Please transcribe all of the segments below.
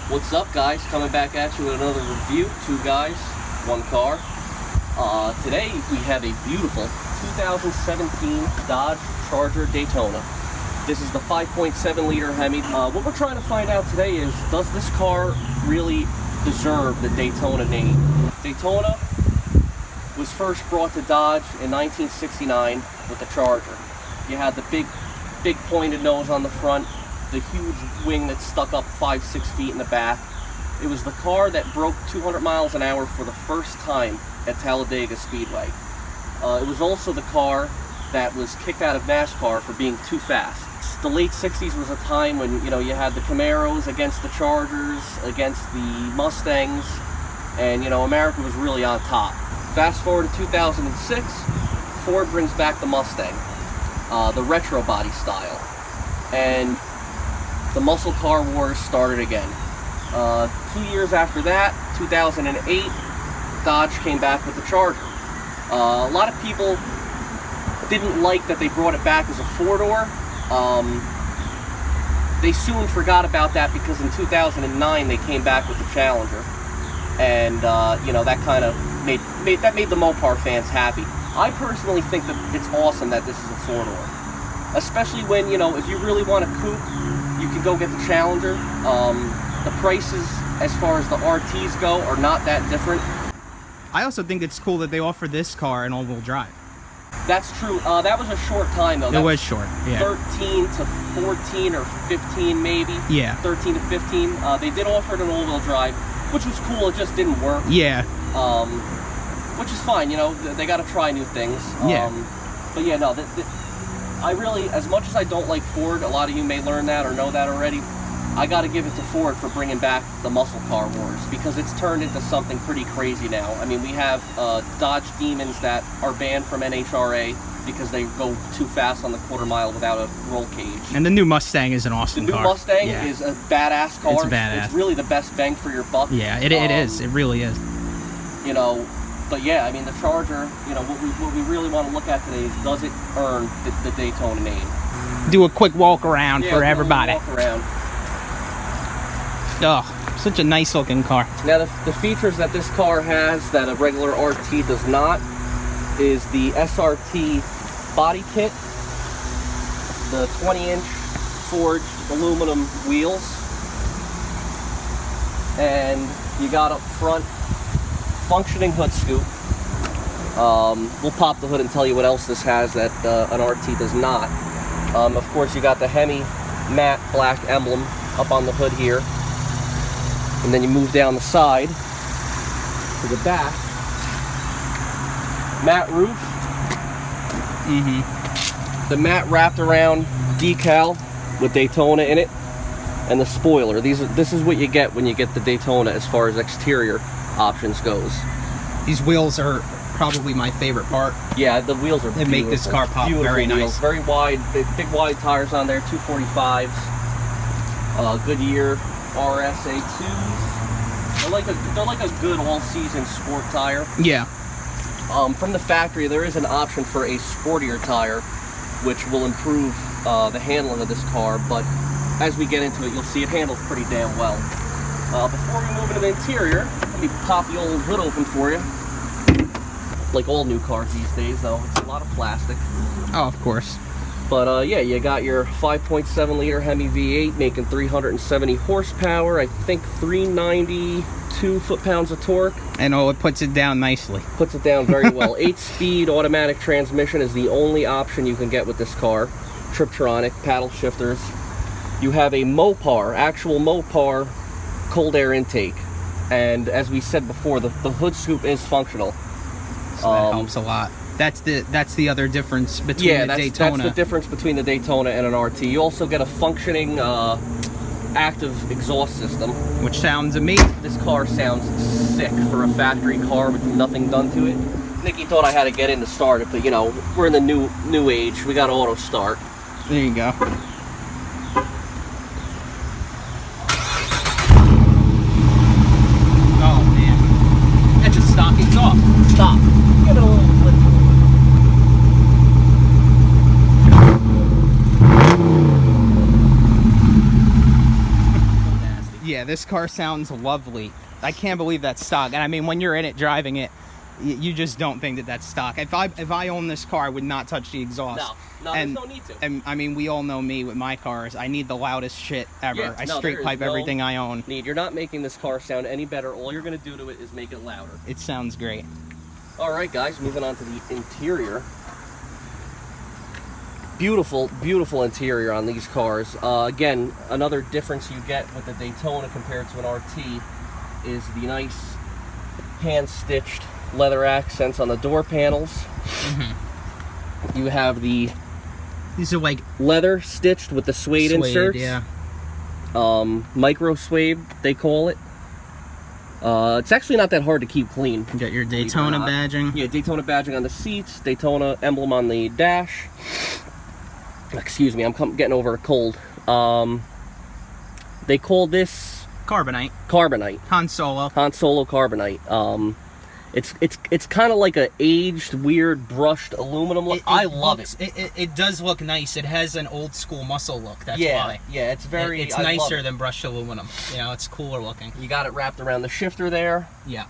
What's up, guys? Coming back at you with another review. Two guys, one car. Today we have a beautiful 2017 Dodge Charger Daytona. This is the 5.7 liter Hemi. What we're trying to find out today is, does this car really deserve the Daytona name? Daytona was first brought to Dodge in 1969 with the Charger. You had the big pointed nose on the front, the huge wing that stuck up 5-6 feet in the back. It was the car that broke 200 miles an hour for the first time at Talladega Speedway. It was also the car that was kicked out of NASCAR for being too fast. The late 60s was a time when, you had the Camaros against the Chargers, against the Mustangs, and, America was really on top. Fast forward to 2006, Ford brings back the Mustang, the retro body style, and the muscle car wars started again. 2 years after that, 2008, Dodge came back with the Charger. A lot of people didn't like that they brought it back as a four-door. They soon forgot about that because in 2009 they came back with the Challenger, and that kind of made the Mopar fans happy. I personally think that it's awesome that this is a four-door, especially when if you really want a coupe, you can go get the Challenger. The prices as far as the RTs go are not that different. I also think it's cool that they offer this car an all-wheel drive. That's true. That was a short time, though. It was short, yeah. 13 to 14 or 15, maybe. Yeah. 13 to 15. They did offer it an all-wheel drive, which was cool. It just didn't work. Yeah. Which is fine, they got to try new things. Yeah. But yeah, no, I really, as much as I don't like Ford, a lot of you may learn that or know that already, I got to give it to Ford for bringing back the muscle car wars, because it's turned into something pretty crazy now. I mean, we have Dodge Demons that are banned from NHRA because they go too fast on the quarter mile without a roll cage. And the new Mustang is an awesome car. The new Mustang is a badass car. It's badass. It's really the best bang for your buck. Yeah, it is. It really is. But yeah, I mean, the Charger, what we really want to look at today is, does it earn the Daytona name? Do a quick walk around for everybody. Walk around. Oh, such a nice looking car. Now, the features that this car has that a regular RT does not is the SRT body kit, the 20-inch forged aluminum wheels, and you got up front functioning hood scoop. We'll pop the hood and tell you what else this has that an RT does not. Of course, you got the Hemi matte black emblem up on the hood here. And then you move down the side to the back. Matte roof. The matte wrapped around decal with Daytona in it. And the spoiler. This is what you get when you get the Daytona as far as exterior options goes. These wheels are probably my favorite part. Yeah, the wheels are beautiful. They make this car pop very nice. Very wide, big wide tires on there, 245s. Goodyear RSA2s. They're like a good all-season sport tire. Yeah. From the factory, there is an option for a sportier tire, which will improve the handling of this car. But as we get into it, you'll see it handles pretty damn well. Before we move into the interior, let me pop the old hood open for you. Like all new cars these days, though, it's a lot of plastic. Oh, of course. But yeah, you got your 5.7 liter Hemi V8 making 370 horsepower, I think 392 foot-pounds of torque. And it puts it down nicely. Puts it down very well. 8-speed automatic transmission is the only option you can get with this car. Triptronic, paddle shifters. You have a Mopar, actual Mopar cold air intake. And as we said before, the hood scoop is functional. So that helps a lot. That's the other difference between the Daytona. That's the difference between the Daytona and an RT. You also get a functioning active exhaust system, which sounds amazing. This car sounds sick for a factory car with nothing done to it. Nikki thought I had to get in to start it, but we're in the new age. We got auto start. There you go. Oh man, that's just stock exhaust. Stop. Give it a little flip. Yeah, this car sounds lovely. I can't believe that's stock. And I mean, when you're in it driving it, you just don't think that that's stock. If I own this car, I would not touch the exhaust. No, there's no need to. And I mean, we all know me with my cars. I need the loudest shit ever. Yeah, I straight pipe everything I own. You're not making this car sound any better. All you're going to do to it is make it louder. It sounds great. All right, guys, moving on to the interior. Beautiful, beautiful interior on these cars. Again, another difference you get with the Daytona compared to an RT is the nice hand-stitched leather accents on the door panels. You have the these are like leather stitched with the suede inserts. Yeah. Micro suede, they call it. It's actually not that hard to keep clean. You got your Daytona badging. Yeah, Daytona badging on the seats, Daytona emblem on the dash. Excuse me, I'm getting over a cold. They call this Carbonite. Carbonite. Han Solo Carbonite. It's kind of like a aged, weird, brushed aluminum look. I love it. It does look nice. It has an old school muscle look. That's why. Yeah, it's very. It's nicer than brushed aluminum. You know, it's cooler looking. You got it wrapped around the shifter there. Yeah.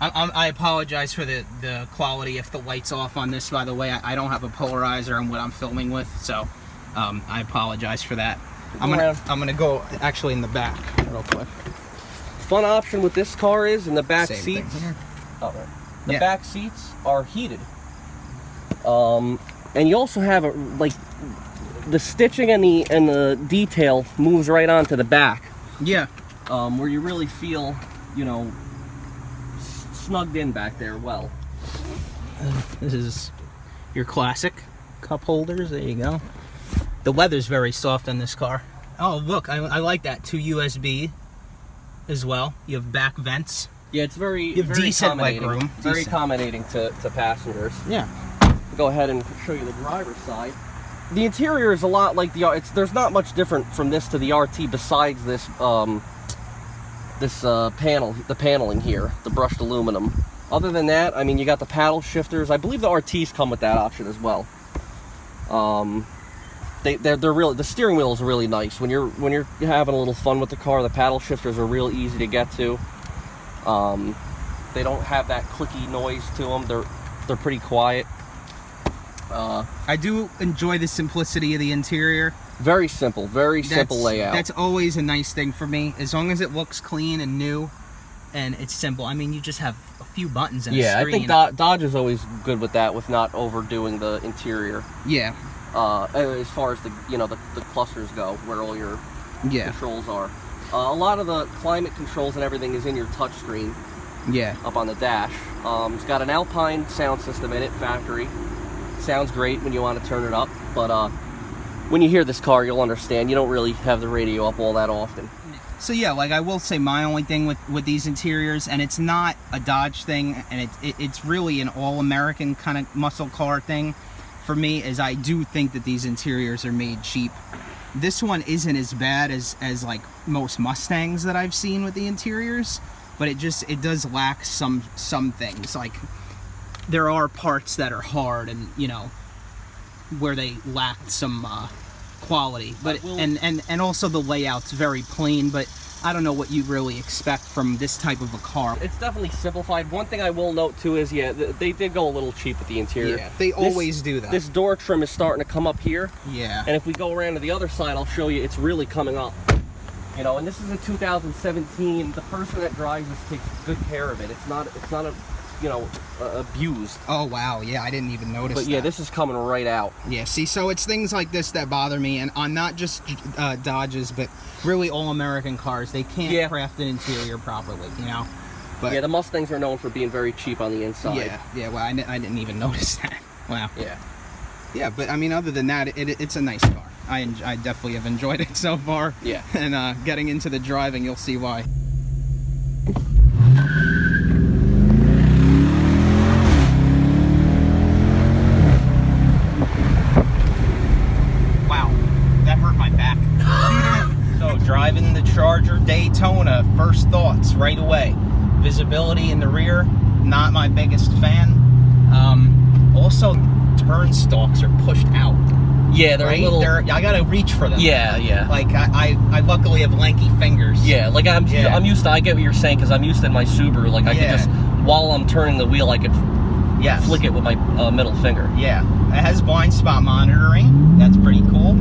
I apologize for the quality if the light's off on this. By the way, I don't have a polarizer on what I'm filming with, so I apologize for that. I'm gonna go actually in the back real quick. Fun option with this car is in the back Same seats. thing here. Oh, right. The back seats are heated. And you also have like the stitching and the detail moves right onto the back. Yeah. Where you really feel, you know, snugged in back there well. This is your classic cup holders. There you go. The leather's very soft on this car. Oh, look, I like that. 2 USB as well. You have back vents. Yeah, it's very, you have very decent leg room. Very accommodating to passengers. Yeah. Go ahead and show you the driver's side. The interior is a lot like there's not much different from this to the RT besides this the paneling here, the brushed aluminum. Other than that, I mean, you got the paddle shifters. I believe the RTs come with that option as well. They're really, the steering wheel is really nice. When you're having a little fun with the car, the paddle shifters are real easy to get to. They don't have that clicky noise to them. They're pretty quiet. I do enjoy the simplicity of the interior. Very simple layout. That's always a nice thing for me, as long as it looks clean and new, and it's simple. I mean, you just have a few buttons and a screen. I think Dodge is always good with that, with not overdoing the interior. Yeah. As far as the clusters go, where all your controls are. A lot of the climate controls and everything is in your touchscreen. Yeah. Up on the dash. It's got an Alpine sound system in it, factory. Sounds great when you want to turn it up, but when you hear this car, you'll understand. You don't really have the radio up all that often. So yeah, like I will say, my only thing with these interiors, and it's not a Dodge thing, and it's really an all-American kind of muscle car thing for me, is I do think that these interiors are made cheap. This one isn't as bad as like most Mustangs that I've seen with the interiors, but it does lack some things. Like, there are parts that are hard, and you know, where they lack some quality, but and also the layout's very plain. But I don't know what you really expect from this type of a car. It's definitely simplified. One thing I will note too is, yeah, they did go a little cheap with the interior. Yeah, they always do that. This door trim is starting to come up here. Yeah. And if we go around to the other side, I'll show you, it's really coming up. You know, and this is a 2017. The person that drives this takes good care of it. It's not a, you know, abused. Oh wow, yeah, I didn't even notice. But yeah, this is coming right out. Yeah, see, so it's things like this that bother me, and on not just Dodges, but really all American cars. They can't craft an interior properly, you know. But yeah, the Mustangs are known for being very cheap on the inside. Yeah. Well, I didn't even notice that. Wow. Yeah. Yeah, but I mean, other than that, it's a nice car. I definitely have enjoyed it so far. Yeah. And getting into the driving, you'll see why. Wow, that hurt my back. So driving the Charger Daytona, first thoughts right away. Visibility in the rear, not my biggest fan. Also, turn stalks are pushed out. Yeah, they're right? a little. I gotta reach for them. Yeah, yeah. Like I luckily have lanky fingers. Yeah, like I'm used to. I get what you're saying because I'm used to in my Subaru. Like I could just, while I'm turning the wheel, I could flick it with my middle finger. Yeah, it has blind spot monitoring. That's pretty cool.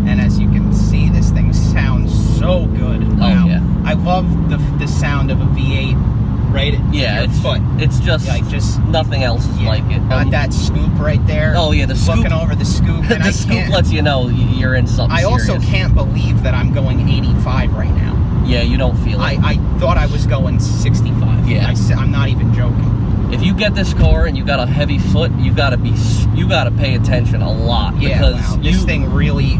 And as you can see, this thing sounds so good. Wow. Oh yeah. I love the sound of a V8 right at your foot. It's just like nothing else is like it. Got that scoop right there. Oh yeah, the scoop. Looking over the scoop. And the scoop lets you know you're in something serious. I also can't believe that I'm going 85 right now. Yeah, you don't feel it. I thought I was going 65. Yeah. I'm not even joking. If you get this car and you got a heavy foot, you gotta pay attention a lot. Yeah, because this thing really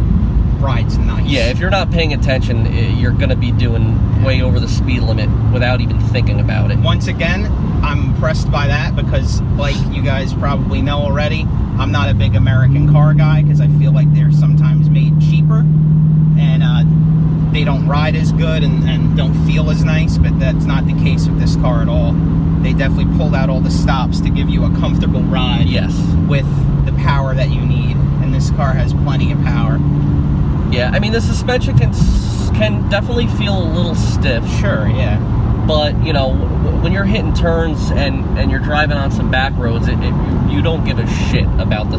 rides nice. Yeah, if you're not paying attention, you're gonna be doing way over the speed limit without even thinking about it. Once again, I'm impressed by that because, like you guys probably know already, I'm not a big American car guy because I feel like they're sometimes made cheaper and they don't ride as good and don't feel as nice, but that's not the case with this car at all. They definitely pulled out all the stops to give you a comfortable ride. Yes. With the power that you need, and this car has plenty of power. Yeah, I mean the suspension can definitely feel a little stiff. Sure, yeah. But you know, when you're hitting turns and you're driving on some back roads, you don't give a shit about the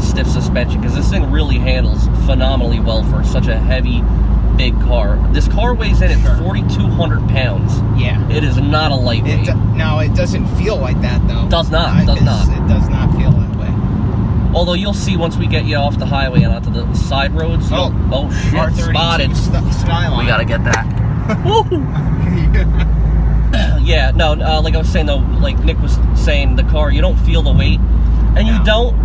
stiff suspension because this thing really handles phenomenally well for such a heavy, big car. This car weighs in at 4,200 pounds. Yeah. It is not a lightweight. No, it doesn't feel like that though. Does not. Does not. It does not feel that way. Although you'll see once we get you off the highway and onto the side roads. Oh shit! R32 spotted. Skyline. We gotta get that. Woo! Yeah. No. Like I was saying though, like Nick was saying, the car you don't feel the weight, and you don't.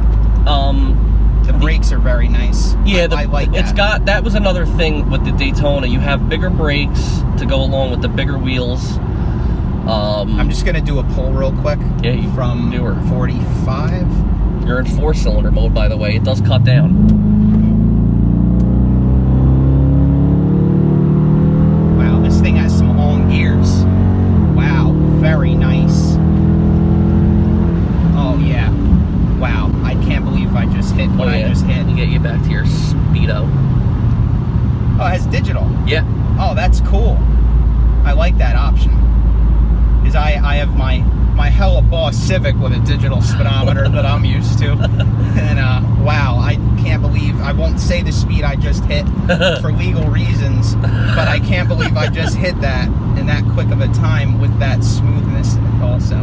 The brakes are very nice. Yeah, I like that. That was another thing with the Daytona. You have bigger brakes to go along with the bigger wheels. I'm just gonna do a pull real quick. Yeah, you from 45. You're in 4-cylinder mode, by the way. It does cut down. Wow, this thing has some long gears. Wow, very nice. Oh yeah. Wow, I can't believe I just hit what I just hit. To get you back to your speedo. Oh, it has digital. Yeah. Oh, that's cool. I like that option. Because I have my hella boss Civic with a digital speedometer that I'm used to. And wow, I can't believe, I won't say the speed I just hit for legal reasons, but I can't believe I just hit that in that quick of a time with that smoothness also.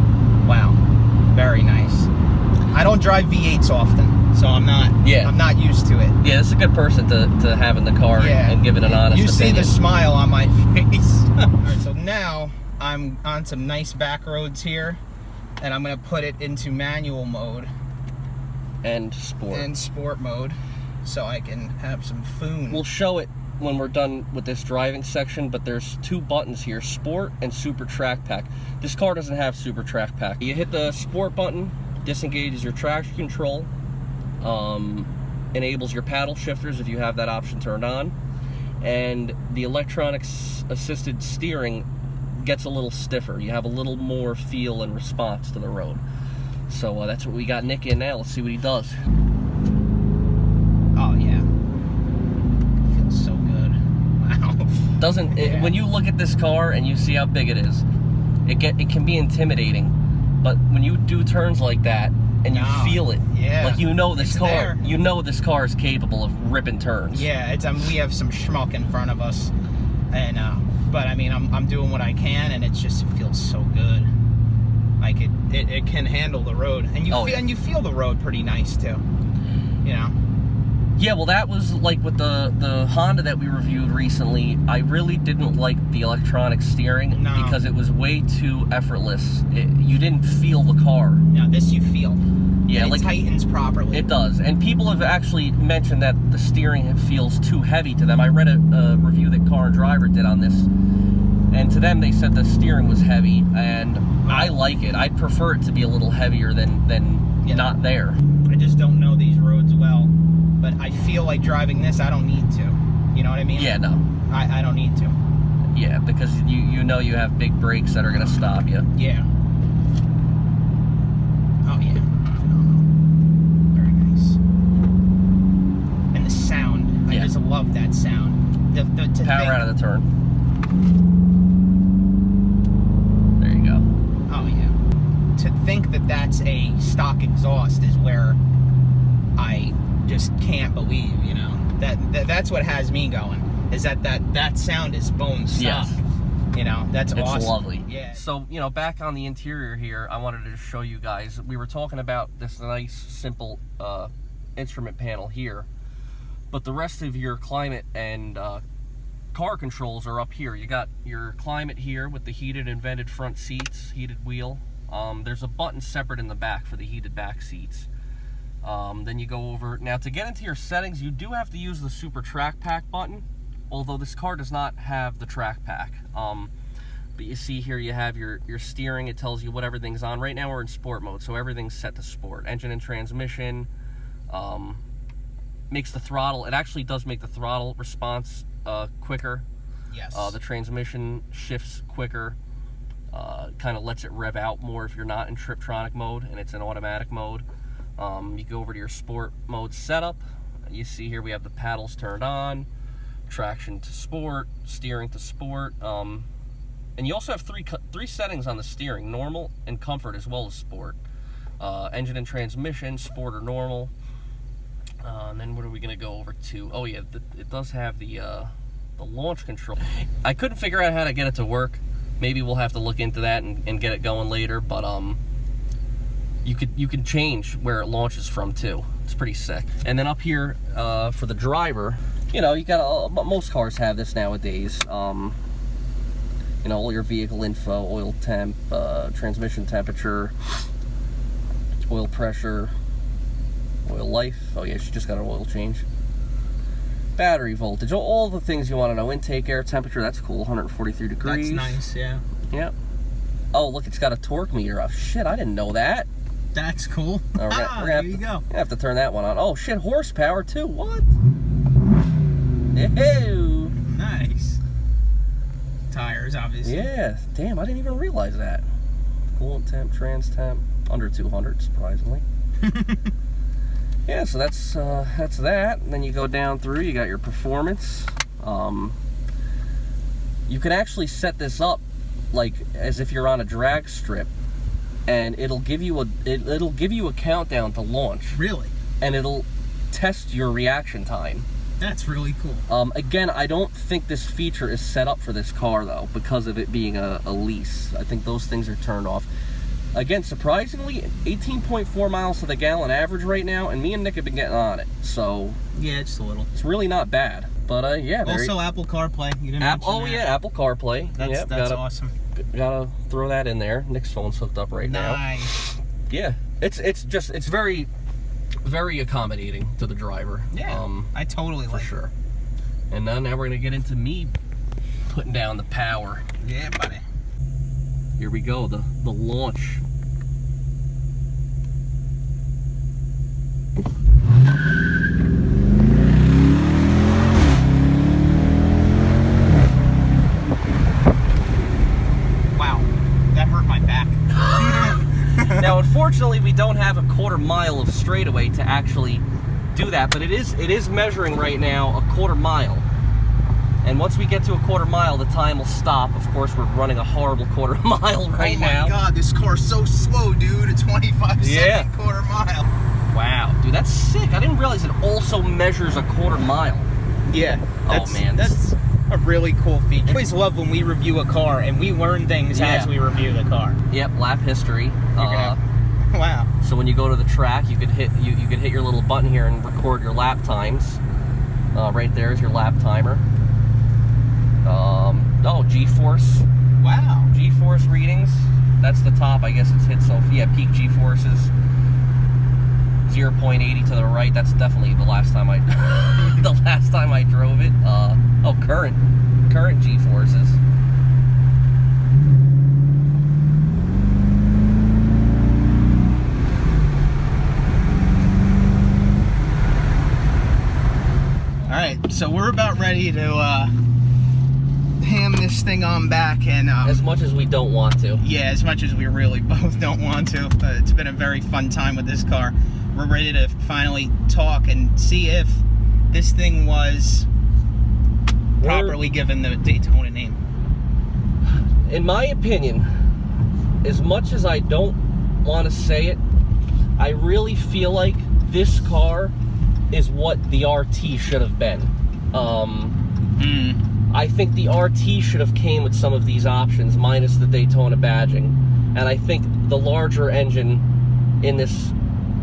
Wow, very nice. I don't drive V8s often, so I'm not used to it. Yeah, it's a good person to have in the car and give it an honest opinion. You see the smile on my face. All right, so now I'm on some nice back roads here, and I'm going to put it into manual mode. And sport mode, so I can have some food. We'll show it when we're done with this driving section, but there's two buttons here, Sport and Super Track Pack. This car doesn't have Super Track Pack. You hit the Sport button, disengages your traction control, enables your paddle shifters if you have that option turned on, and the electronics assisted steering gets a little stiffer. You have a little more feel and response to the road. So that's what we got Nick in now. Let's see what he does. Oh yeah, feels so good. Wow. Doesn't it, when you look at this car and you see how big it is, it can be intimidating. But when you do turns like that and you feel it, like you know this car is capable of ripping turns. Yeah, it's we have some schmuck in front of us, and but I mean I'm doing what I can, and it feels so good. Like it can handle the road, and you feel the road pretty nice too. You know. Yeah, well, that was like with the Honda that we reviewed recently. I really didn't like the electronic steering because it was way too effortless. You didn't feel the car. No, this you feel. Yeah, it tightens properly. It does, and people have actually mentioned that the steering feels too heavy to them. I read a review that Car and Driver did on this, and to them they said the steering was heavy, and I like it. I'd prefer it to be a little heavier than not there. I just don't know these roads well. But I feel like driving this, I don't need to. You know what I mean? Yeah, no. I don't need to. Yeah, because you know you have big brakes that are going to stop you. Yeah. Oh, yeah. Phenomenal. Very nice. love that sound. Power out of the turn. There you go. Oh yeah. To think that that's a stock exhaust is where I just can't believe, you know. That's what has me going. Is that sound is bone stock. Yes. You know, that's awesome. It's lovely. Yeah. So, you know, back on the interior here, I wanted to just show you guys. We were talking about this nice, simple instrument panel here, but the rest of your climate and car controls are up here. You got your climate here with the heated and vented front seats, heated wheel. There's a button separate in the back for the heated back seats. Then you go over. Now, to get into your settings, you do have to use the Super Track Pack button, although this car does not have the Track Pack. But you see here you have your steering. It tells you what everything's on. Right now we're in sport mode, so everything's set to sport. Engine and transmission. Makes the throttle, it actually does make the throttle response quicker. Yes. The transmission shifts quicker. Kind of lets it rev out more if you're not in Triptronic mode and it's in automatic mode. You go over to your sport mode setup. You see here we have the paddles turned on, traction to sport, steering to sport. And you also have three settings on the steering: normal and comfort, as well as sport. Engine and transmission, sport or normal. And then what are we going to go over to? Oh yeah, it does have the launch control. I couldn't figure out how to get it to work. Maybe we'll have to look into that and get it going later. But you can change where it launches from too. It's pretty sick. And then up here for the driver, you know, you got most cars have this nowadays. You know, all your vehicle info, oil temp, transmission temperature, oil pressure, oil life. Oh yeah, she just got an oil change. Battery voltage, all the things you want to know. Intake air temperature, that's cool, 143 degrees. That's nice, yeah. Yep. Oh, look, it's got a torque meter. Oh shit, I didn't know that. That's cool. We're gonna there you go. have to turn that one on. Oh shit, horsepower too. What? Ew. Nice. Tires, obviously. Yeah, damn, I didn't even realize that. Coolant temp, trans temp, under 200, surprisingly. Yeah, so that's that. And then you go down through, you got your performance. You can actually set this up like as if you're on a drag strip, and it'll give you a countdown to launch. Really? And it'll test your reaction time. That's really cool. Again, I don't think this feature is set up for this car though, because of it being a lease. I think those things are turned off. Again, surprisingly, 18.4 miles to the gallon average right now, and me and Nick have been getting on it. So yeah, just a little. It's really not bad. But yeah. Also, Apple CarPlay. You didn't mention that. Yeah, Apple CarPlay. That's awesome. Gotta throw that in there. Nick's phone's hooked up right now. Nice. Yeah, it's very, very accommodating to the driver. Yeah, I totally like it. For sure. And now we're gonna get into me putting down the power. Yeah, buddy. Here we go, the launch. Wow, that hurt my back. Now, unfortunately, we don't have a quarter mile of straightaway to actually do that, but it is measuring right now a quarter mile. And once we get to a quarter mile, the time will stop. Of course, we're running a horrible quarter mile right now. Oh my god, this car's so slow, dude. A 25-second quarter mile. Wow, dude, that's sick. I didn't realize it also measures a quarter mile. Yeah. Oh man, that's a really cool feature. I always love when we review a car and we learn things as we review the car. Yep, lap history. Wow. So when you go to the track, you could hit your little button here and record your lap times. Right there is your lap timer. Oh, G-force. Wow. G-force readings. That's the top, I guess it's hit. So yeah, peak G-forces. 0.80 to the right. That's definitely the last time I drove it. Oh, current G-forces. All right, so we're about ready to ham this thing on back, and as much as we don't want to. Yeah, as much as we really both don't want to. It's been a very fun time with this car. We're ready to finally talk and see if this thing was properly given the Daytona name. In my opinion, as much as I don't want to say it, I really feel like this car is what the RT should have been. I think the RT should have came with some of these options, minus the Daytona badging. And I think the larger engine in this,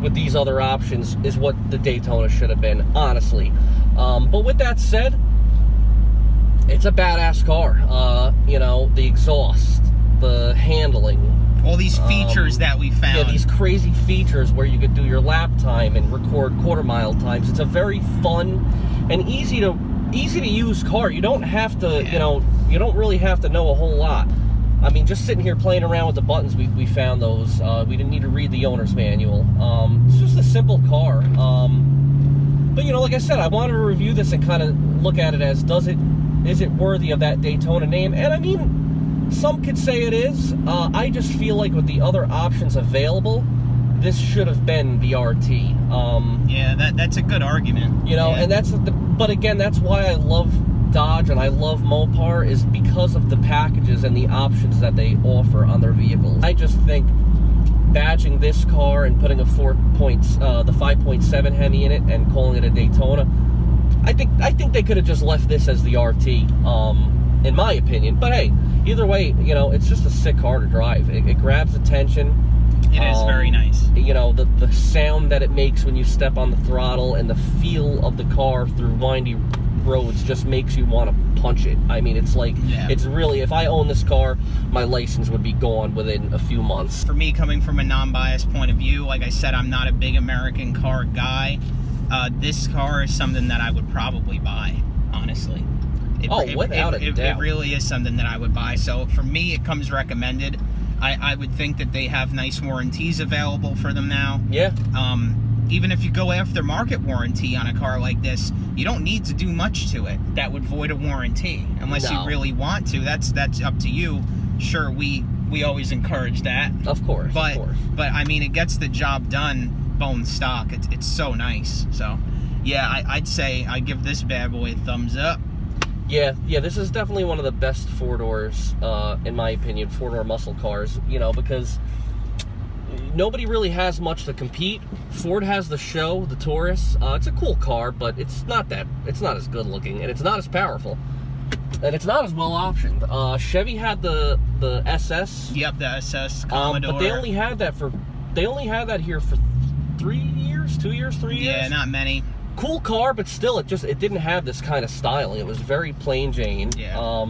with these other options, is what the Daytona should have been, honestly. But with that said, it's a badass car. You know, the exhaust, the handling, all these features that we found. Yeah, these crazy features where you could do your lap time and record quarter-mile times. It's a very fun and easy to use car. You don't have to, you know, you don't really have to know a whole lot. I mean, just sitting here playing around with the buttons, we found those. We didn't need to read the owner's manual. It's just a simple car. But, you know, like I said, I wanted to review this and kind of look at it as, is it worthy of that Daytona name? And I mean, some could say it is. I just feel like with the other options available, this should have been the RT. Yeah, that's a good argument. You know, yeah. And but again, that's why I love Dodge and I love Mopar, is because of the packages and the options that they offer on their vehicles. I just think badging this car and putting a the 5.7 Hemi in it and calling it a Daytona, I think they could have just left this as the RT, in my opinion. But hey, either way, you know, it's just a sick car to drive. It grabs attention. It is very nice. You know, the sound that it makes when you step on the throttle and the feel of the car through windy roads just makes you want to punch it. I mean, it's like, it's really, if I own this car, my license would be gone within a few months. For me, coming from a non-biased point of view, like I said, I'm not a big American car guy. This car is something that I would probably buy, honestly. Without a doubt. It really is something that I would buy. So for me, it comes recommended. I would think that they have nice warranties available for them now. Yeah. Even if you go after market warranty on a car like this, you don't need to do much to it that would void a warranty, unless you really want to. That's up to you. Sure, we always encourage that. Of course. But I mean, it gets the job done bone stock. It's so nice. So yeah, I'd say I give this bad boy a thumbs up. Yeah, this is definitely one of the best four-doors, in my opinion, four-door muscle cars, you know, because nobody really has much to compete. Ford has the Show, the Taurus. It's a cool car, but it's not as good looking, and it's not as powerful, and it's not as well optioned. Chevy had the SS. Yep, the SS Commodore. But they only had that here for 3 years, 2 years, 3 years. Yeah, not many. Cool car, but still, it didn't have this kind of styling. It was very plain Jane. Yeah.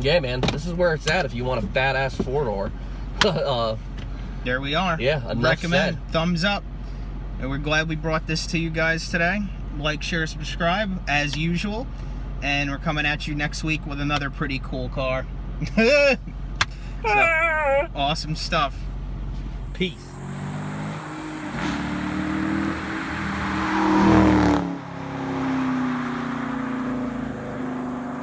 Yeah, man, this is where it's at if you want a badass four-door. There we are. Yeah, recommend. Thumbs up. And we're glad we brought this to you guys today. Like, share, subscribe, as usual. And we're coming at you next week with another pretty cool car. So, awesome stuff. Peace.